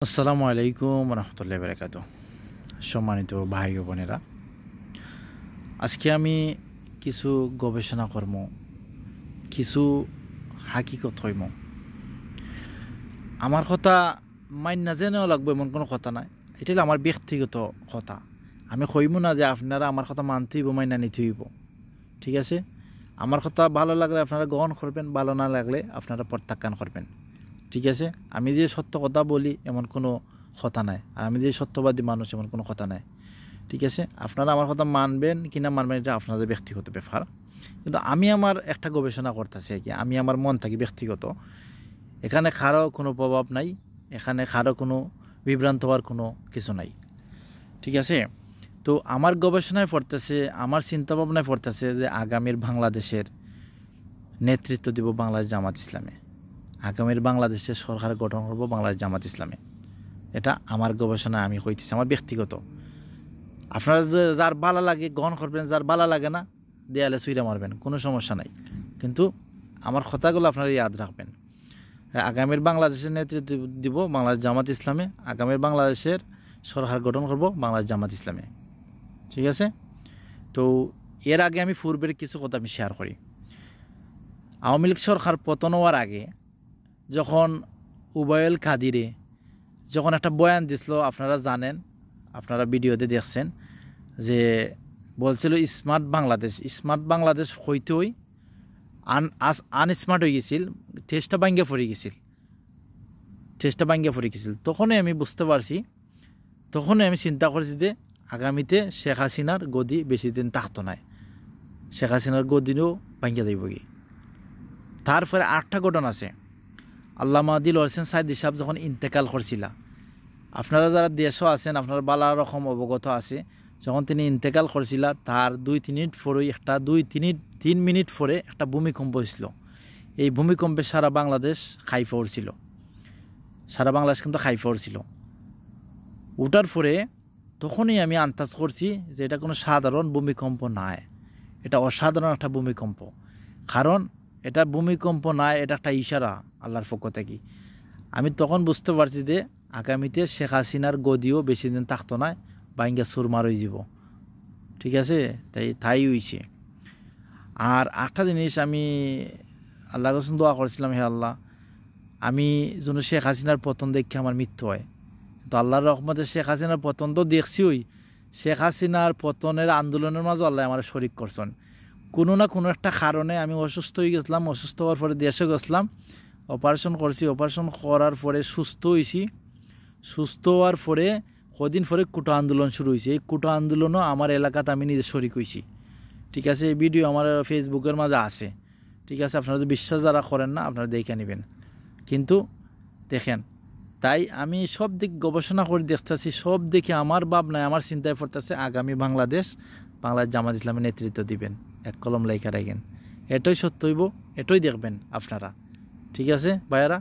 আসসালামু আলাইকুম রহমতুল্লাহি বারাকাতুহু। সম্মানিত ভাই ও বোনেরা, আজকে আমি কিছু গবেষণা করব, কিছু হাকিকত হইম। আমার কথা মাইন না জেনেও লাগবে এমন কোনো কথা নাই। এটা হলো আমার ব্যক্তিগত কথা। আমি কইব না যে আপনারা আমার কথা মানতে হইব, মাইনা নিতে হইব। ঠিক আছে? আমার কথা ভালো লাগলে আপনারা গ্রহণ করবেন, ভালো না লাগলে আপনারা প্রত্যাখ্যান করবেন। ঠিক আছে? আমি যে সত্য কথা বলি এমন কোনো কথা নাই, আর আমি যে সত্যবাদী মানুষ এমন কোনো কথা নাই। ঠিক আছে? আপনারা আমার কথা মানবেন কি না মানবেন এটা আপনাদের ব্যক্তিগত ব্যাপার। কিন্তু আমি আমার একটা গবেষণা করতেছি কি, আমি আমার মন থাকি ব্যক্তিগত। এখানে কারো কোনো প্রভাব নাই, এখানে কারো কোনো বিভ্রান্ত হওয়ার কোনো কিছু নাই। ঠিক আছে? তো আমার গবেষণায় পড়তেছে, আমার চিন্তাভাবনায় পড়তেছে যে আগামীর বাংলাদেশের নেতৃত্ব দিব বাংলাদেশ জামাত ইসলামে। আগামীর বাংলাদেশের সরকার গঠন করব বাংলাদেশ জামাত ইসলামে। এটা আমার গবেষণা, আমি কইতেছি, আমার ব্যক্তিগত। আপনারা যার ভালো লাগে গ্রহণ করবেন, যার ভালো লাগে না দেয়ালে ছুঁড়ে মারবেন, কোনো সমস্যা নাই। কিন্তু আমার কথাগুলো আপনারা ইয়াদ রাখবেন। আগামীর বাংলাদেশের নেতৃত্ব দিব বাংলাদেশ জামাত ইসলামে। আগামীর বাংলাদেশের সরকার গঠন করব বাংলাদেশ জামাত ইসলামে। ঠিক আছে? তো এর আগে আমি পূর্বের কিছু কথা আমি শেয়ার করি। আওয়ামী লীগ সরকার পতন হওয়ার আগে যখন উবায়ুল কাদিরে যখন একটা বয়ান দিছিল, আপনারা জানেন, আপনারা ভিডিওতে দেখছেন, যে বলছিল স্মার্ট বাংলাদেশ হইতে হই আনস্মার্ট হয়ে গেছিল, টেস্টটা ভাঙ্গে পড়ে গেছিল। তখনই আমি বুঝতে পারছি, তখনই আমি চিন্তা করছি যে আগামীতে শেখ হাসিনার গদি বেশি দিন থাকতো নাই, শেখ হাসিনার গদিও ভাঙ্গে যাইব কি। তারপরে আরেকটা ঘটনা আছে। আল্লামা দিলওয়ার হোসেন সাইদি সাহেব যখন ইন্তেকাল করছিল, আপনারা যারা দেশও আছেন আপনারা বালা রকম অবগত আছে, যখন তিনি ইন্তেকাল করছিল তার 3 মিনিট পরে একটা ভূমিকম্প হয়েছিল। এই ভূমিকম্পে সারা বাংলাদেশ খাইফা উঠছিল, সারা বাংলাদেশ কিন্তু খাইফা উঠছিল। ওঠার পরে তখনই আমি আন্দাজ করছি যে এটা কোনো সাধারণ ভূমিকম্প নয়, এটা অসাধারণ একটা ভূমিকম্প। কারণ এটা ভূমিকম্প নয়, এটা একটা ইশারা আল্লাহর পক্ষ থেকে। আমি তখন বুঝতে পারছি যে আগামীতে শেখ হাসিনার গদিও বেশি দিন থাকতো না, বাইঙ্গা সুরমার হয়ে যাব। ঠিক আছে? তাই হইছে। আর একটা জিনিস আমি আল্লাহর কাছে দোয়া করেছিলাম, হে আল্লাহ, আমি যেন শেখ হাসিনার পতন দেখে আমার মৃত্যু হয়। তো আল্লাহর রহমতে শেখ হাসিনার পতন তো দেখছি, ওই শেখ হাসিনার পতনের আন্দোলনের মাঝে আল্লাহ আমার শরিক করছেন। কোনো না কোনো একটা কারণে আমি অসুস্থ হয়ে গেছিলাম, অসুস্থ হওয়ার পরে দেশে গেছিলাম, অপারেশন করছি, অপারেশন করার পরে সুস্থ হয়েছি। সুস্থ হওয়ার পরে কদিন পরে কোটা আন্দোলন শুরু হয়েছে। এই কোটা আন্দোলনও আমার এলাকাতে আমি নিজে শরিক হয়েছি। ঠিক আছে? এই ভিডিও আমার ফেসবুকের মাঝে আছে। ঠিক আছে? আপনারা যদি বিশ্বাস যারা করেন না আপনারা দেখে নেবেন। কিন্তু দেখেন, তাই আমি সব দিক গবেষণা করে দেখতেছি, সব দিকে আমার ভাবনায় আমার চিন্তায় পড়তেছে আগামী বাংলাদেশ জামাত ইসলামের নেতৃত্ব দিবেন। এক কলম লেখা রাখেন, এটাই সত্য হইব, এটাই দেখবেন আপনারা। ঠিক আছে ভাইয়ারা?